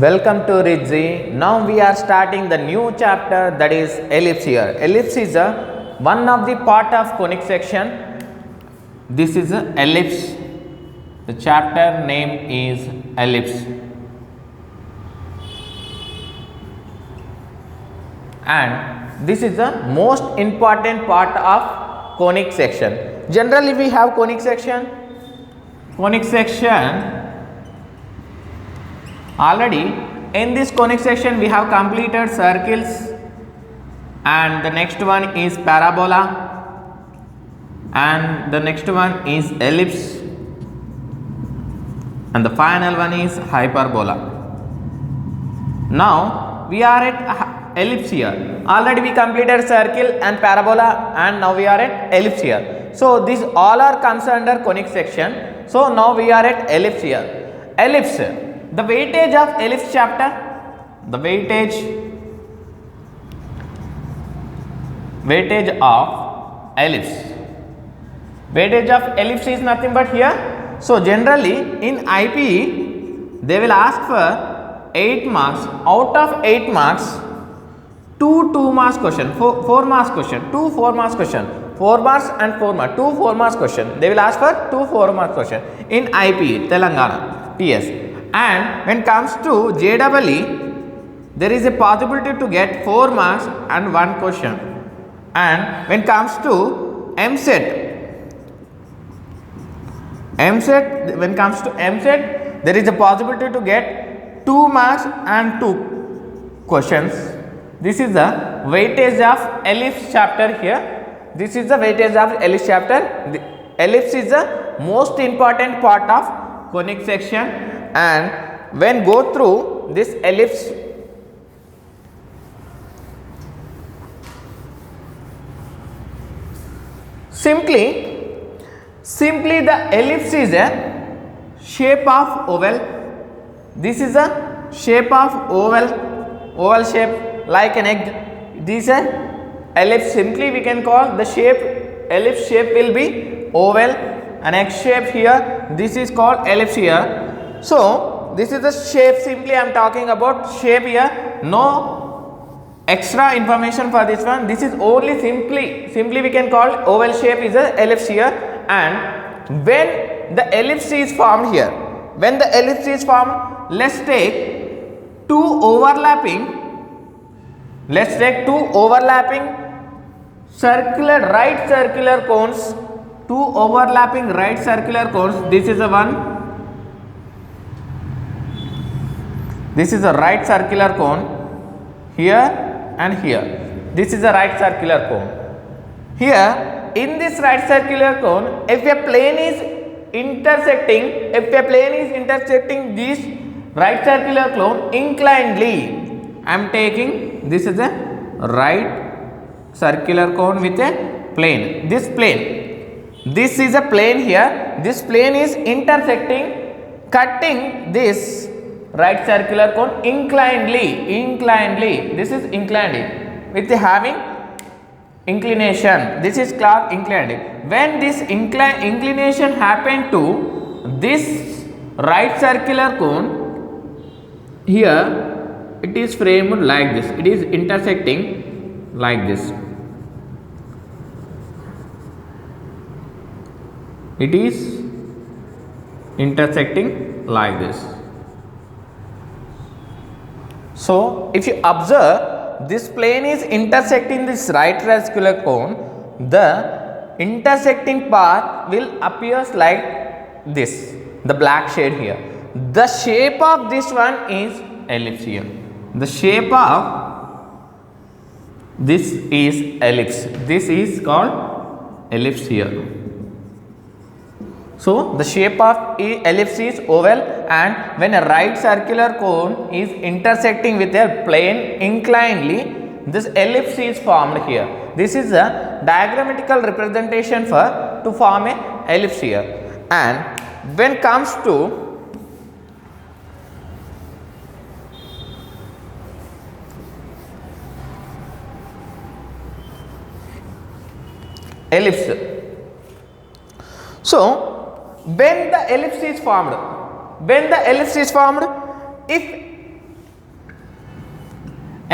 Welcome to Beam-Jee. Now we are starting the new chapter, that is ellipse here. Ellipse is one of the part of conic section. This is a ellipse. The chapter name is ellipse. And this is the most important part of conic section. Generally we have conic section. Conic section, already in this conic section we have completed circles, and the next one is parabola, and the next one is ellipse, and the final one is hyperbola. Now we are at ellipse here. Already we completed circle and parabola, and now we are at ellipse here. So these all are comes under conic section. So now we are at ellipse here. Ellipse, the weightage of ellipse chapter, the weightage of ellipse is nothing but here. So generally in IPE they will ask for 8 marks. Out of 8 marks, 2 marks question, 4 marks question, 2 4 marks question, 4 marks and 4 marks, 2 4 marks question. They will ask for 2 4 marks question in IPE Telangana TS. And when comes to JEE, there is a possibility to get 4 marks and 1 question. And when comes to when comes to MSET, there is a possibility to get 2 marks and 2 questions. This is the weightage of ellipse chapter here. This is the weightage of ellipse chapter. The ellipse is the most important part of conic section. And when go through this ellipse, simply the ellipse is a shape of oval. This is a shape of oval shape like an egg. This is a ellipse. Simply we can call the shape, ellipse shape will be oval, an egg shape here. This is called ellipse here. So this is the shape. Simply I am talking about shape here. No extra information for this one. This is only simply we can call oval shape is a ellipse here. And when the ellipse is formed here, let's take two overlapping right circular cones. Two overlapping right circular cones. This is the one. This is a right circular cone here and here. This is a right circular cone. Here in this right circular cone, if a plane is intersecting this right circular cone inclinedly, I am taking this is a right circular cone with a plane. This is a plane here. This plane is cutting this right circular cone inclinedly. This is inclined with having inclination. This is called inclined. When this inclination happen to this right circular cone, here it is framed like this. It is intersecting like this. It is intersecting like this. So if you observe, this plane is intersecting this right circular cone, the intersecting path will appears like this, the black shade here. The shape of this one is ellipse here. The shape of this is ellipse. This is called ellipse here. So the shape of ellipse is oval, and when a right circular cone is intersecting with a plane inclinedly, this ellipse is formed here. This is a diagrammatical representation to form a ellipse here. And when comes to ellipse, so when the ellipse is formed, if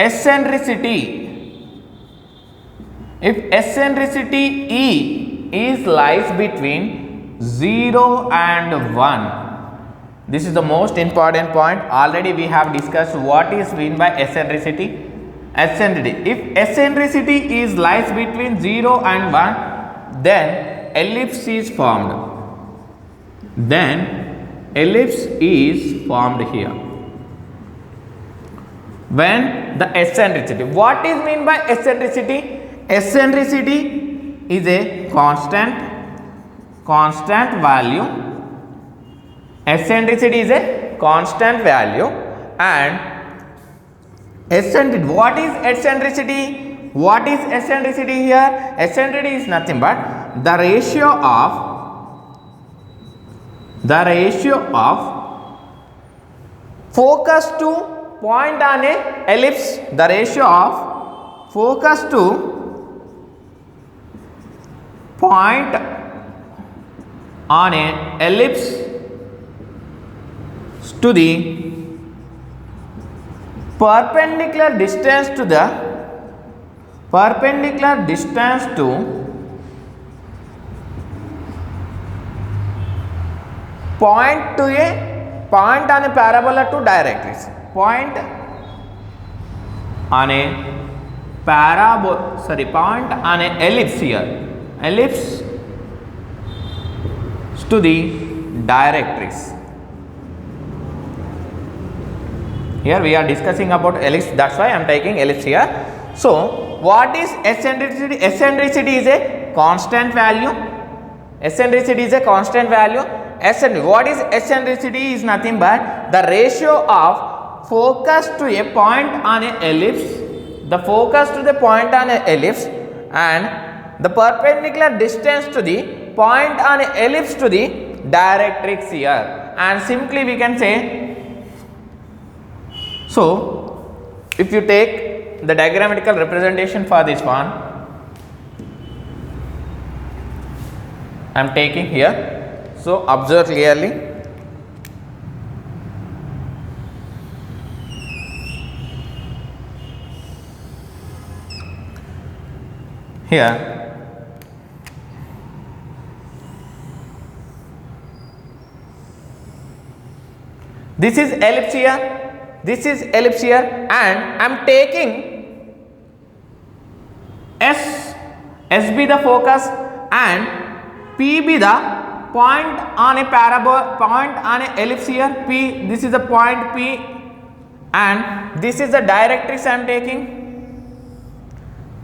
eccentricity, if eccentricity E is lies between 0 and 1, this is the most important point. Already we have discussed what is mean by eccentricity. Eccentricity, if eccentricity is lies between 0 and 1, then ellipse is formed. Then ellipse is formed here. When the eccentricity, what is mean by eccentricity? Eccentricity is a constant value. Eccentricity is a constant value. And eccentricity, what is eccentricity? What is eccentricity here? Eccentricity is nothing but the ratio of focus to point on a ellipse, the ratio of focus to point on a ellipse to the perpendicular distance to point on a parabola to directrix. Point on a ellipse here, ellipse to the directrix. Here we are discussing about ellipse, that's why I am taking ellipse here. So what is eccentricity? Eccentricity is a constant value. Eccentricity is a constant value. What is eccentricity? Is nothing but the ratio of focus to a point on a ellipse, the focus to the point on a ellipse, and the perpendicular distance to the point on a ellipse to the directrix here. And simply we can say, so if you take the diagrammatical representation for this one, I am taking here. So observe clearly. Here this is ellipse here, this is ellipse here, and I am taking S be the focus and P be the point on a parabola, point on a ellipse here, P, this is the point P, and this is the directrix I am taking.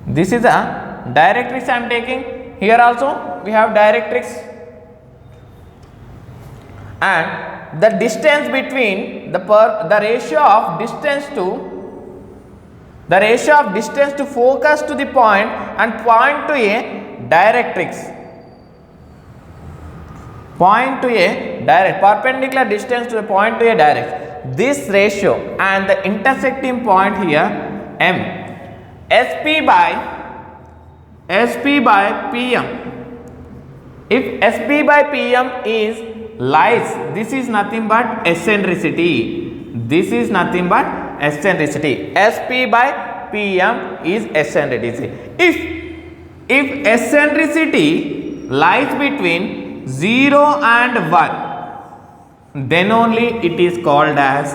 This is a directrix I am taking. Here also we have directrix, and the distance between the ratio of distance to focus to the point and point to a directrix, perpendicular distance to a point to a directrix. This ratio and the intersecting point here M, SP by PM. If SP by PM is lies, this is nothing but eccentricity. This is nothing but eccentricity. SP by PM is eccentricity. If eccentricity lies between 0 and 1, then only it is called as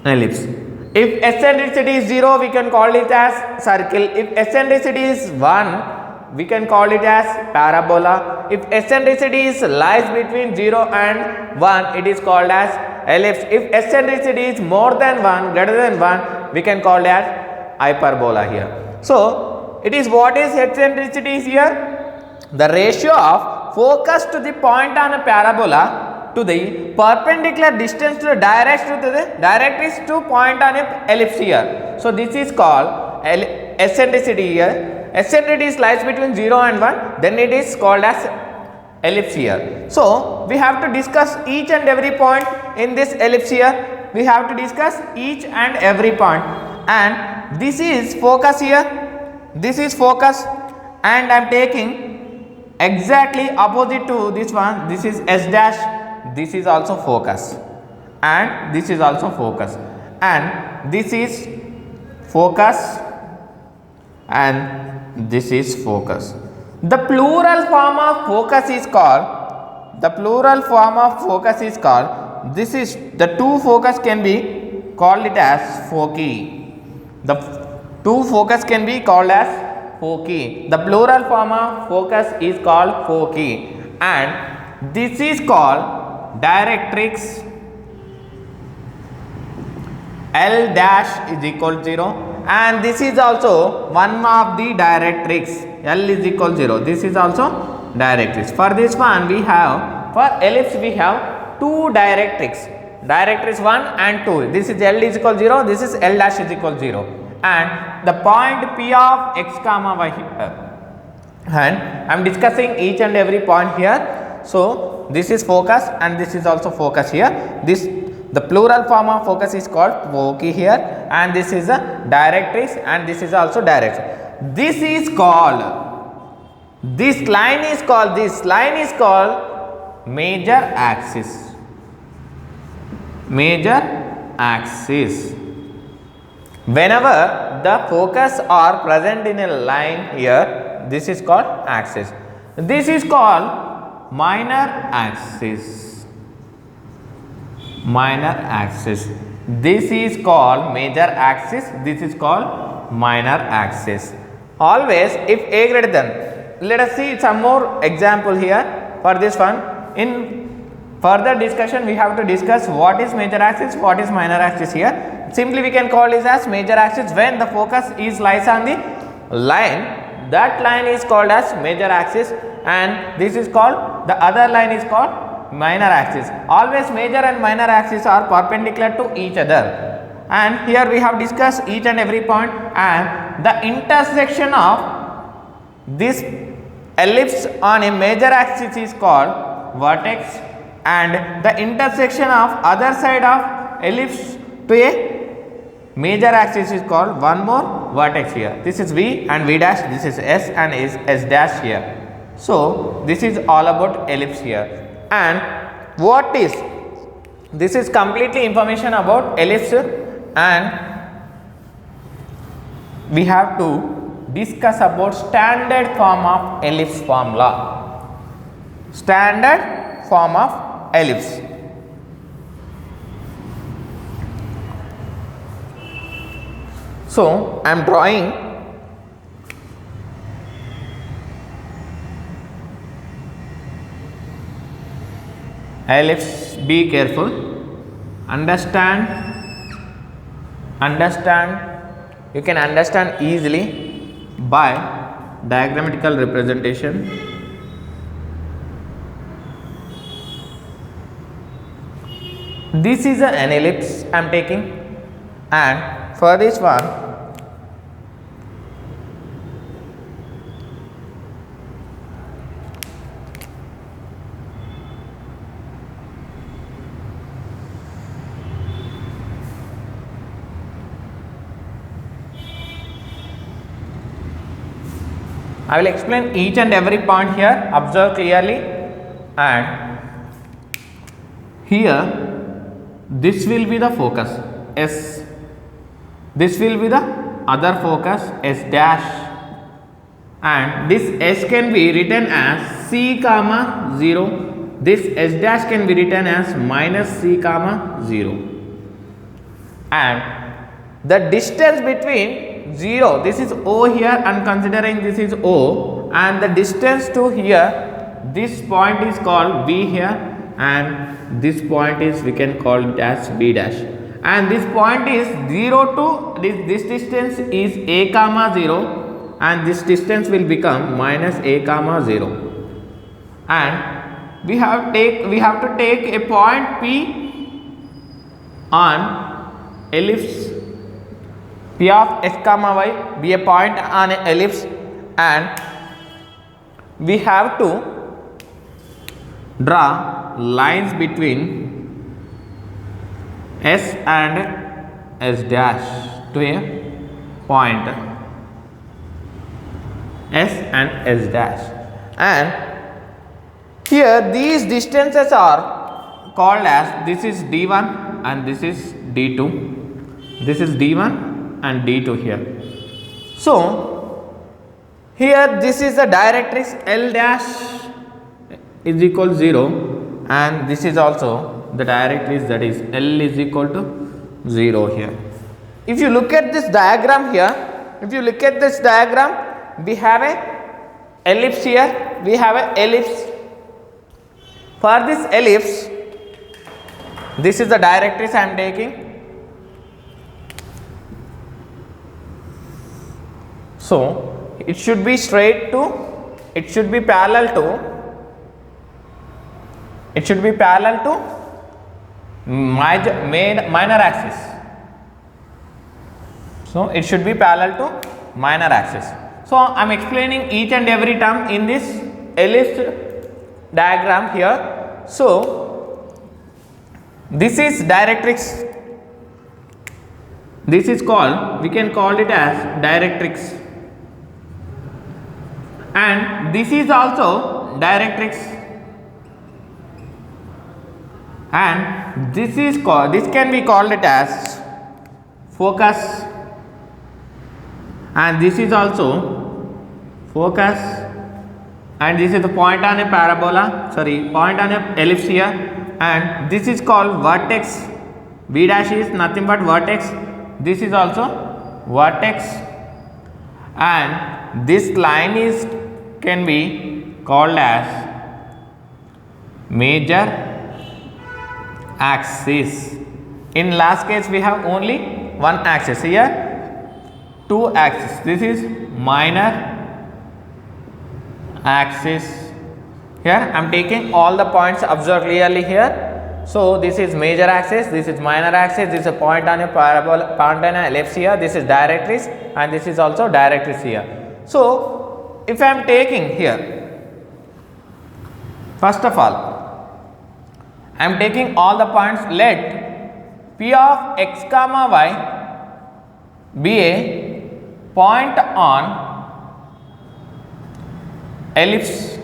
ellipse. If eccentricity is 0, we can call it as circle. If eccentricity is 1, we can call it as parabola. If eccentricity is lies between 0 and 1, it is called as ellipse. If eccentricity is more than 1, greater than 1, we can call it as hyperbola here. So it is, what is eccentricity here? The ratio of focus to the point on a parabola to the perpendicular distance to the directrix to point on a ellipse here. So this is called eccentricity here. Eccentricity lies between 0 and 1, then it is called as ellipse here. So we have to discuss each and every point in this ellipse here. We have to discuss each and every point. And this is focus here. This is focus, and I am taking exactly opposite to this one. This is S dash. This is also focus, and this is also focus, and this is focus and this is focus. The plural form of focus is called, this is the two focus can be called it as foci. The two focus can be called as foci. The plural form of focus is called foci, and this is called directrix. L dash is equal to 0, and this is also one of the directrix. L is equal to 0. This is also directrix. For this one we have, for ellipse we have two directrix. Directrix 1 and 2. This is L is equal to 0. This is L dash is equal to 0. And the point P of x comma y here. And I am discussing each and every point here. So this is focus and this is also focus here. The plural form of focus is called foci here, and this is a directrix and this is also directrix. This line is called major axis. Whenever the focus are present in a line here, this is called axis. This is called minor axis. This is called major axis. This is called minor axis. Always if a greater than, let us see some more example here for this one. In further discussion we have to discuss what is major axis, what is minor axis here. Simply we can call this as major axis when the focus lies on the line. That line is called as major axis, and this is called, the other line is called minor axis. Always major and minor axis are perpendicular to each other, and here we have discussed each and every point, and the intersection of this ellipse on a major axis is called vertex, and the intersection of other side of ellipse to a major axis is called one more vertex here. This is V and V dash, this is S and S dash here. So this is all about ellipse here. And what is this is completely information about ellipse, and we have to discuss about standard form of ellipse formula. Standard form of ellipse. So I am drawing ellipse. Be careful, understand, you can understand easily by diagrammatical representation. This is an ellipse I am taking, and for this one I will explain each and every point here. Observe clearly, and here this will be the focus S, this will be the other focus S dash, and this S can be written as C comma 0, this S dash can be written as minus C comma 0, and the distance between 0, this is O here, and considering this is O, and the distance to here, this point is called B here, and this point is, we can call it as B dash, and this point is 0 to this distance is A comma 0, and this distance will become minus A comma 0, and we have to take a point P on ellipse. P of x comma y be a point on an ellipse, and we have to draw lines between S and S dash to a point S and S dash, and here these distances are called as, this is D1 and this is D2, This is D1 and D2 here. So here this is the directrix L dash is equal to 0, and this is also the directrix, that is L is equal to 0 here. If you look at this diagram here, we have a ellipse here, we have a ellipse. For this ellipse, this is the directrix I am taking. So it should be parallel to minor axis. So it should be parallel to minor axis. So I am explaining each and every term in this ellipse diagram here. So this is directrix. This is called, we can call it as directrix, and this is also directrix, and this can be called it as focus, and this is also focus, and this is the point on a point on a ellipse here, and this is called vertex. B dash is nothing but vertex. This is also vertex, and this line can be called as major axis. In last case we have only one axis, here two axes. This is minor axis. Here I am taking all the points, observe clearly here. So this is major axis, this is minor axis, this is a point on a parabola, point on a ellipse here, this is directrix, and this is also directrix here. So if I am taking here, first of all I am taking all the points, let P of x comma y be a point on ellipse.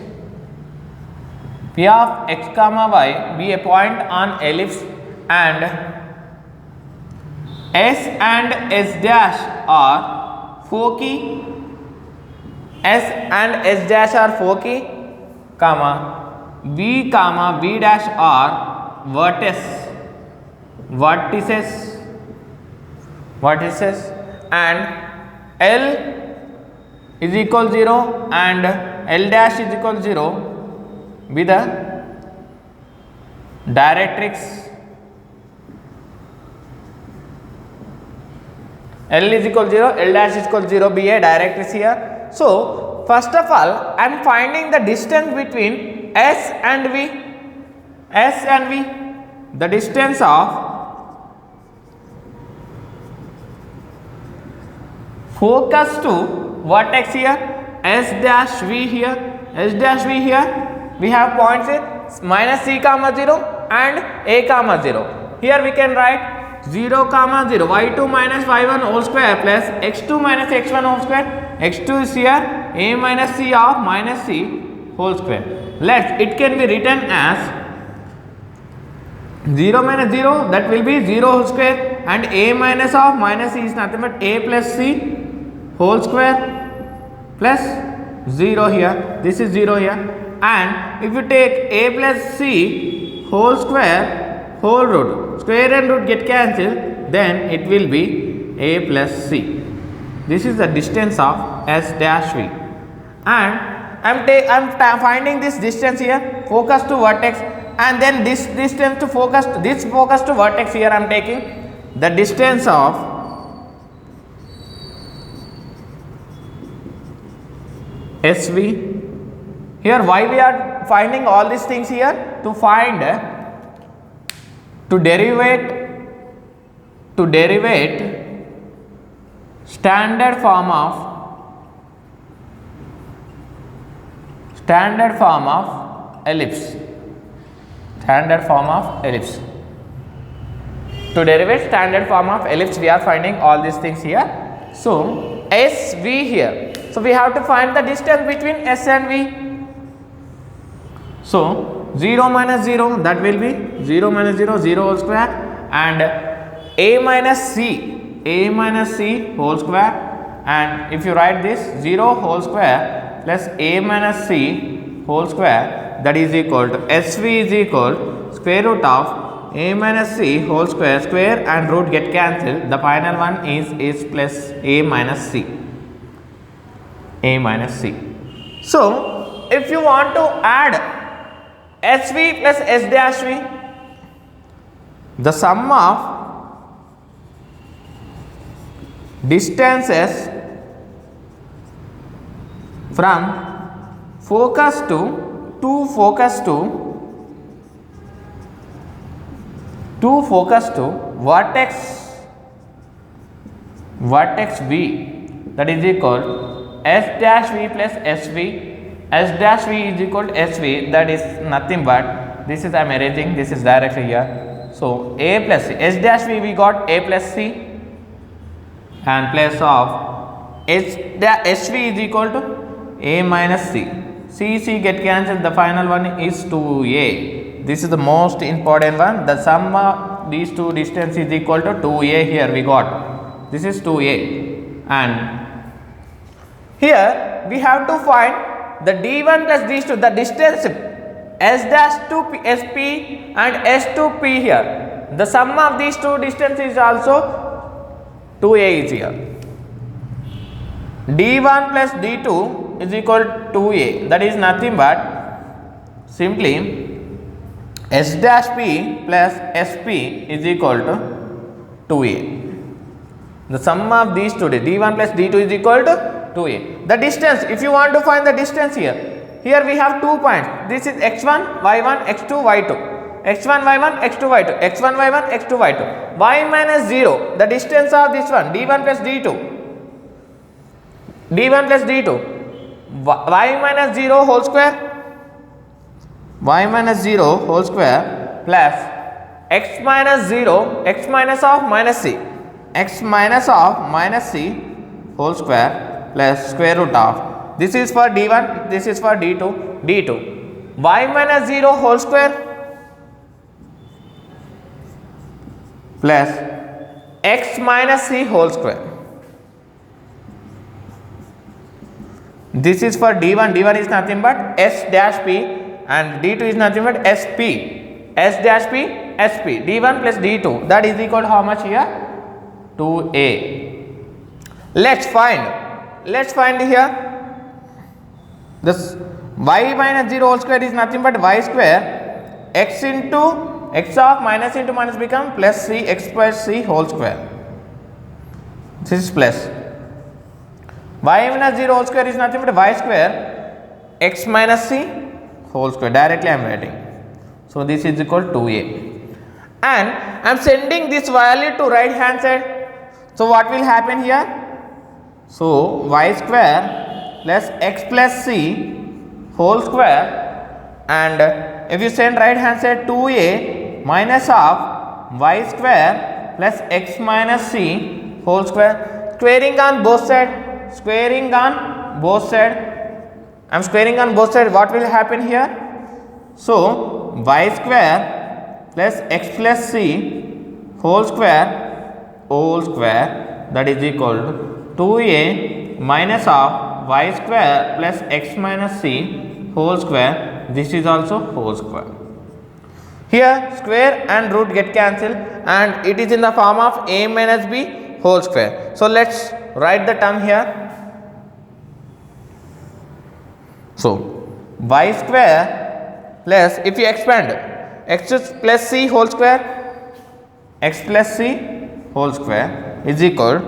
P of x comma y be a point on ellipse, and S and S dash are foci. S and S dash are foci, comma B dash are vertices, and L is equal 0 and L dash is equal 0 be the directrix. L is equal 0, L dash is equal 0 be a directrix here. So first of all I am finding the distance between S and V. The distance of focus to vertex here, S dash V here, we have points minus C comma 0 and A comma 0. Here we can write 0 comma 0, y2 minus y1 whole square plus x2 minus x1 whole square. x2 is here, A minus C of minus C whole square. It can be written as 0 minus 0, that will be 0 whole square, and A minus of minus C is nothing but A plus C whole square plus 0 here, this is 0 here. And if you take A plus C whole square, whole root, square and root get cancelled, then it will be A plus C. This is the distance of S dash V, and I am finding this distance here, focus to vertex, and then this distance to focus to vertex here I am taking the distance of SV. Here why we are finding all these things here? To derivate standard form of ellipse. To derivate standard form of ellipse we are finding all these things here. So SV here. So we have to find the distance between S and V. So 0 minus 0, that will be 0 minus 0, 0 whole square, and A minus C a minus c whole square, and if you write this 0 whole square plus a minus c whole square, that is equal to SV is equal to square root of a minus c whole square and root get cancelled. The final one is plus a minus c. So if you want to add SV plus S dash V, the sum of distances from focus to vertex V, that is equal to S dash V plus SV. S dash V is equal to SV, that is nothing but this is I am arranging, this is directly here. So A plus C, S dash V we got A plus C, and place of SV is equal to A minus C. C get cancelled, the final one is 2A. This is the most important one. The sum of these two distance is equal to 2A here we got. This is 2A, and here we have to find the D1 plus D2, the distance S dash to SP and S to P here. The sum of these two distance is also 2A is here. D1 plus D2 is equal to 2A, that is nothing but simply S dash P plus SP is equal to 2A. The sum of these two, D1 plus D2 is equal to 2A. The distance, if you want to find the distance here we have 2 points. This is x1, y1, x2, y2. x1, y1, x2, y2. x1, y1, x2, y2. Y minus 0, the distance of this one, D1 plus D2. D1 plus D2. Y minus 0 whole square. Y minus 0 whole square plus x minus 0, x minus of minus c. X minus of minus c whole square plus square root of, this is for D1, this is for D2, y minus 0 whole square plus x minus c whole square. This is for D1, D1 is nothing but S dash P, and D2 is nothing but SP, S dash P, SP, D1 plus D2, that is equal to how much here? 2A. Let's find here this y minus 0 whole square is nothing but y square, x into x of minus into minus become plus c, x plus c whole square. This is plus. Y minus 0 whole square is nothing but y square, x minus c whole square. Directly I am writing. So this is equal to 2A. And I am sending this value to right hand side. So what will happen here? So y square plus x plus c whole square, and if you send right hand side 2A minus of y square plus x minus c whole square, squaring on both sides, squaring on both sides. I am squaring on both sides. What will happen here? So y square plus x plus c whole square that is equal to 2A minus of y square plus x minus c whole square. This is also whole square. Here square and root get cancelled, and it is in the form of a minus b whole square. So let's write the term here. So y square plus, if you expand, x plus c whole square, x plus c whole square is equal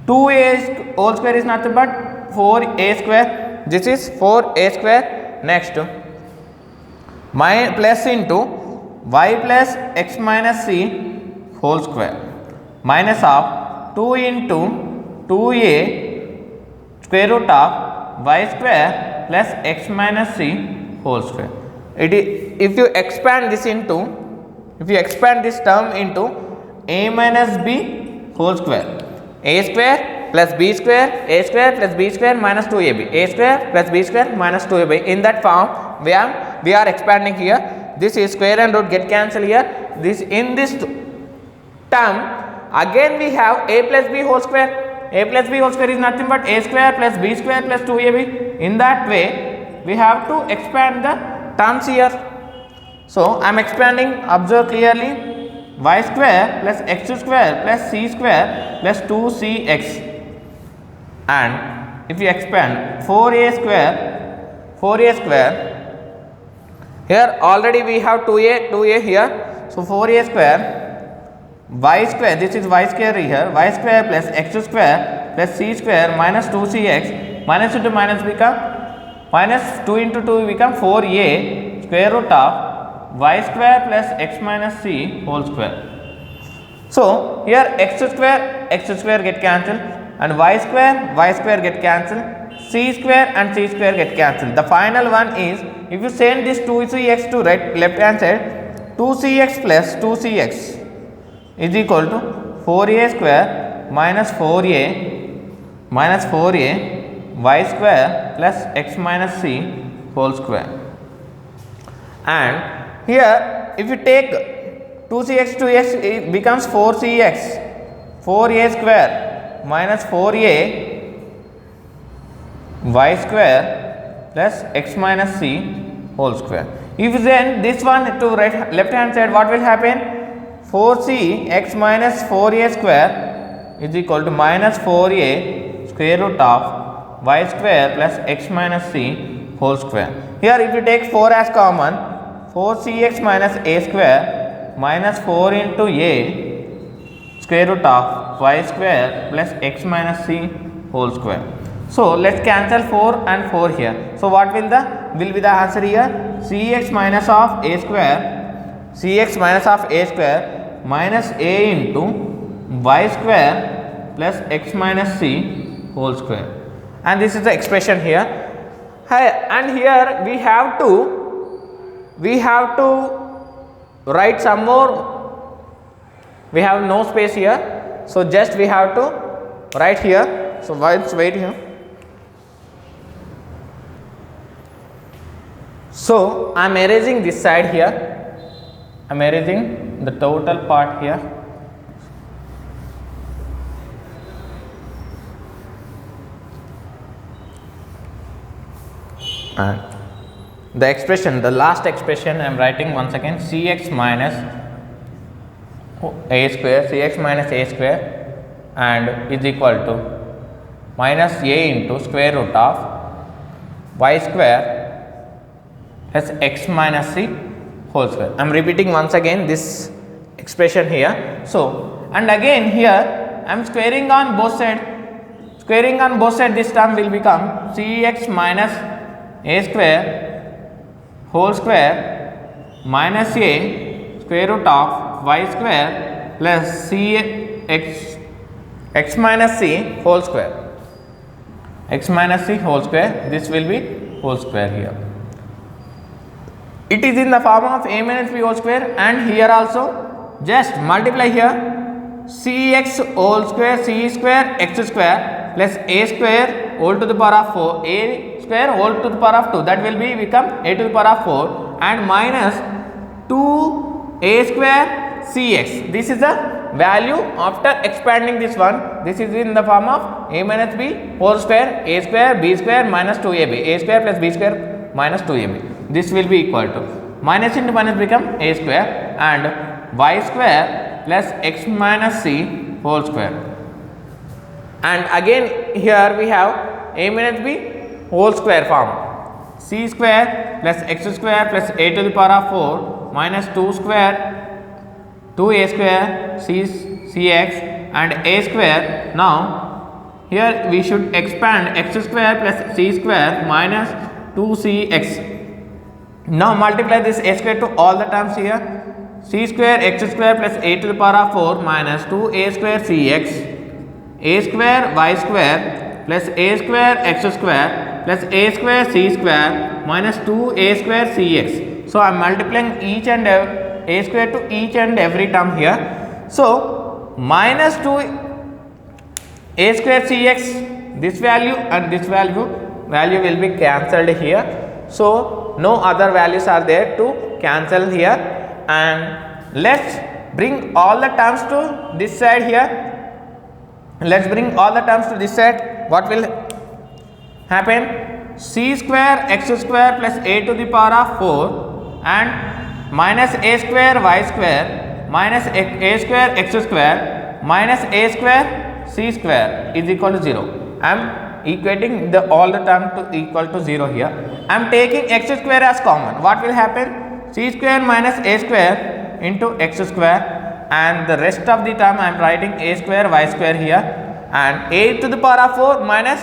2a whole square is nothing but 4a square. This is 4a square. Next, my plus into y plus x minus c whole square minus of 2 into 2a square root of y square plus x minus c whole square. It is, if you expand this term into a minus b whole square, a square plus b square, a square plus b square minus 2ab, a square plus b square minus 2ab. In that form we are expanding here. This is square and root get cancelled here. This in this term again we have a plus b whole square. A plus b whole square is nothing but a square plus b square plus 2ab. In that way we have to expand the terms here. So I am expanding, observe clearly, y square plus x square plus c square plus 2cx, and if you expand 4a square here already we have 2a here, so 4a square y square, this is y square here, y square plus x square plus c square minus 2cx, minus into minus become minus 2 into 2 become 4a square root of y square plus x minus c whole square. So here x square get cancelled, and y square get cancelled, c square and c square get cancelled. The final one is, if you send this 2cx to left hand side, 2cx plus 2cx is equal to 4a square minus 4a y square plus x minus c whole square. And here if you take 2cx to x, it becomes 4cx, 4a square minus 4a y square plus x minus c whole square. If you send this one to left hand side, what will happen? 4cx minus 4a square is equal to minus 4a square root of y square plus x minus c whole square. Here if you take 4 as common, 4cx minus a square minus 4 into a square root of y square plus x minus c whole square. So let's cancel 4 and 4 here. So what will be the answer here? Cx minus of a square minus a into y square plus x minus c whole square, and this is the expression here. And here we have to write some more. We have no space here, so just we have to write here. So wait here. So I am erasing this side here, I am erasing the total part here. And the expression, the last expression I am writing once again, cx minus a square and is equal to minus a into square root of y square plus x minus c whole square. I am repeating once again this expression here. So and again here I am squaring on both sides. This term will become cx minus a square whole square minus a square root of y square plus x minus c whole square. This will be whole square here. It is in the form of a minus b whole square, and here also just multiply here cx whole square c square x square plus a square whole to the power of 4 a square whole to the power of 2, that will be become a to the power of 4, and minus 2a square cx. This is the value after expanding this one. This is in the form of a minus b whole square, a square b square minus 2ab, a square plus b square minus 2ab. This will be equal to minus into minus become a square and y square plus x minus c whole square. And again here we have a minus b whole square form, c square plus x square plus a to the power of 4 minus 2a square cx and a square. Now here we should expand x square plus c square minus 2cx. Now multiply this a square to all the terms here, c square x square plus a to the power of 4 minus 2a square cx, a square y square plus a square x square plus a square c square minus 2a square cx. So I am multiplying each and a square to each and every term here. So minus 2a square cx, this value and this value will be cancelled here. So no other values are there to cancel here, and let's bring all the terms to this side here. Let's bring all the terms to this side. What will happen? C square x square plus a to the power of 4 and minus a square y square minus a square x square minus a square c square is equal to 0. I am equating all the terms to equal to 0 here. I am taking x square as common. What will happen? C square minus a square into x square, and the rest of the term I am writing a square y square here, and a to the power of 4 minus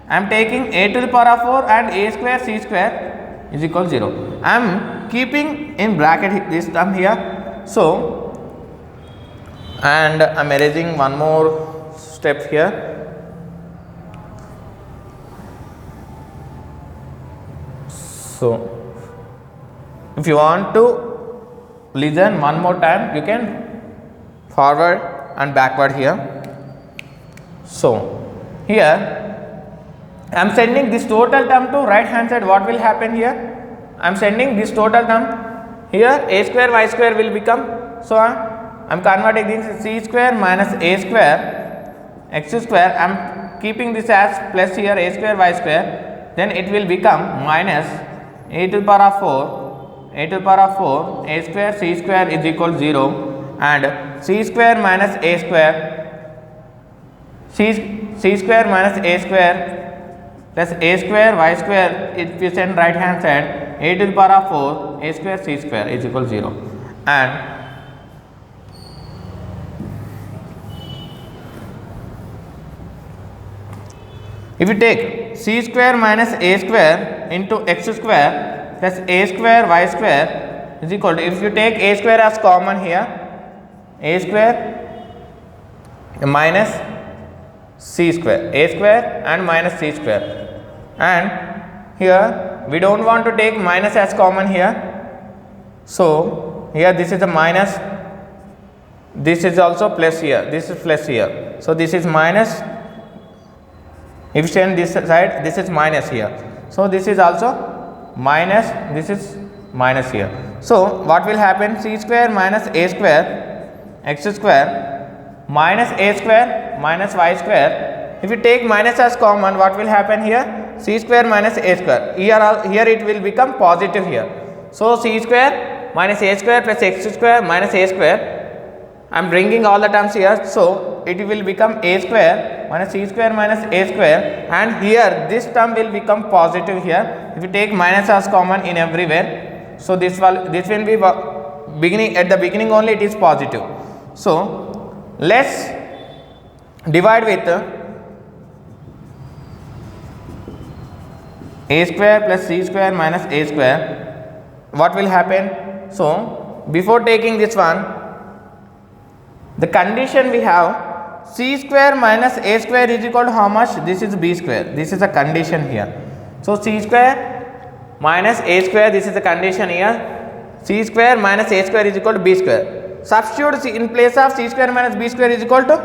I am taking a to the power of 4 and a square c square is equal to 0. I am keeping in bracket this term here. So, and I am erasing one more step here. So, if you want to listen one more time, you can forward and backward here. So, here I am sending this total term to right hand side. What will happen here? I am sending this total term here. A square y square will become, so I am converting this c square minus a square x square. I am keeping this as plus here a square y square. Then it will become minus a to the power of 4, a to the power of 4, a square c square is equal to 0, and c square minus a square, c square minus a square plus a square y square, if you send right hand side, a to the power of 4, a square c square is equal to 0. And if you take c square minus a square into x square plus a square y square is equal to, if you take a square as common here, a square minus c square, a square and minus c square, and here we don't want to take minus as common here. So, here this is a minus, this is also plus here, this is plus here. So, this is minus. If you send this side, this is minus here. So, this is also minus, this is minus here. So, what will happen? C square minus a square x square minus a square minus y square. If you take minus as common, what will happen here? C square minus a square. Here it will become positive here. So, c square minus a square plus x square minus a square. I am bringing all the terms here. So, it will become a square minus c square minus a square, and here this term will become positive here. If you take minus as common in everywhere, so this will be beginning, at the beginning only it is positive. So, let's divide with a square plus c square minus a square. What will happen? So, before taking this one, the condition we have, c square minus a square is equal to how much? This is b square. This is a condition here. So, c square minus a square, this is the condition here. C square minus a square is equal to b square. Substitute in place of c square minus b square is equal to,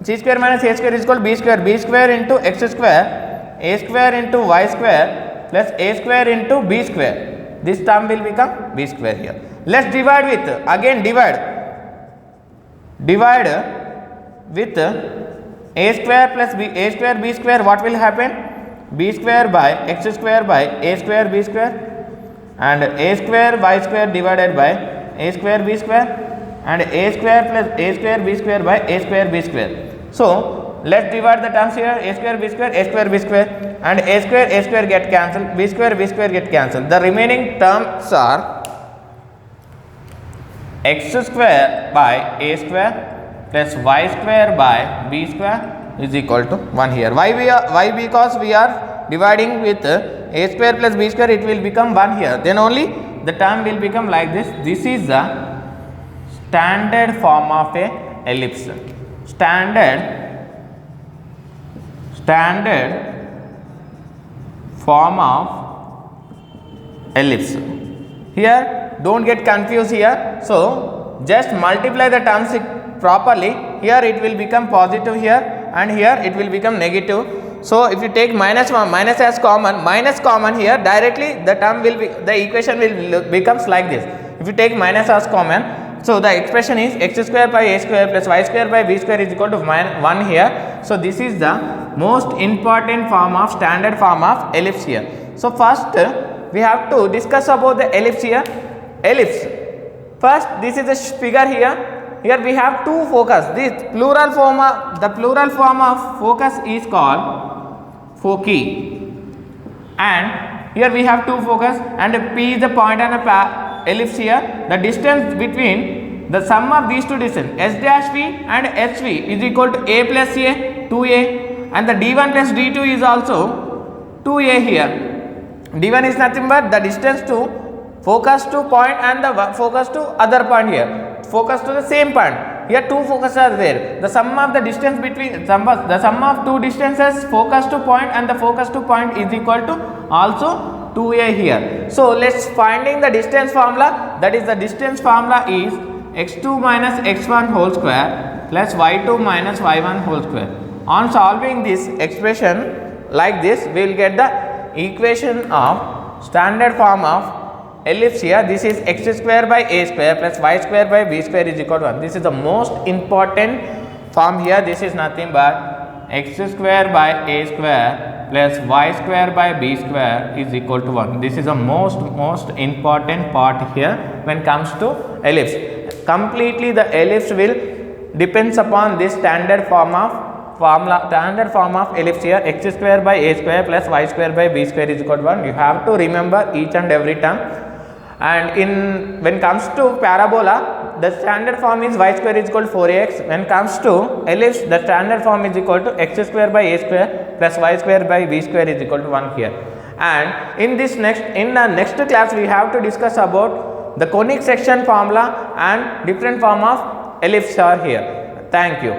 c square minus a square is equal to b square into x square, a square into y square plus a square into b square. This term will become b square here. Let's divide with, again divide with a square plus a square b square. What will happen? B square by x square by a square b square, and a square y square divided by a square b square, and a square plus a square b square by a square b square. So, let's divide the terms here, a square b square, and a square get cancelled, b square get cancelled. The remaining terms are x square by a square plus y square by b square is equal to 1 here. Why? Because we are dividing with a square plus b square, it will become 1 here. Then only the term will become like this. This is the standard form of a ellipse. Standard form of ellipse. Here, don't get confused here. So, just multiply the terms properly. Here it will become positive here, and here it will become negative. So, if you take minus as common here, directly the term will be, the equation will becomes like this. If you take minus as common, So the expression is x square by a square plus y square by b square is equal to 1 here. So this is the most important form of standard form of ellipse here. So first we have to discuss about the ellipse here. Ellipse. First, this is a figure here. Here we have two focus. This plural form of the plural form of focus is called foci. And here we have two focus and P is the point and a ellipse here. The distance between the sum of these two distance S dash V and SV is equal to A plus A, 2A, and the D1 plus D2 is also 2A here. D1 is nothing but the distance to focus to point and the focus to other point here. Focus to the same point. Here two focuses are there. The sum of the distance between the sum of two distances focus to point and the focus to point is equal to also 2A here. So let's finding the distance formula. That is the distance formula is x2 minus x1 whole square plus y2 minus y1 whole square. On solving this expression like this, we will get the equation of standard form of ellipse here. This is x square by a square plus y square by b square is equal to 1. This is the most important form here. This is nothing but x square by a square plus y square by b square is equal to 1. This is the most important part here when comes to ellipse. Completely the ellipse will depends upon this standard form of ellipse here. X square by a square plus y square by b square is equal to 1. You have to remember each and every term. And when comes to parabola, the standard form is y square is equal to 4ax. When comes to ellipse, the standard form is equal to x square by a square plus y square by b square is equal to 1 here. And in the next class, we have to discuss about the conic section formula and different form of ellipse are here. Thank you.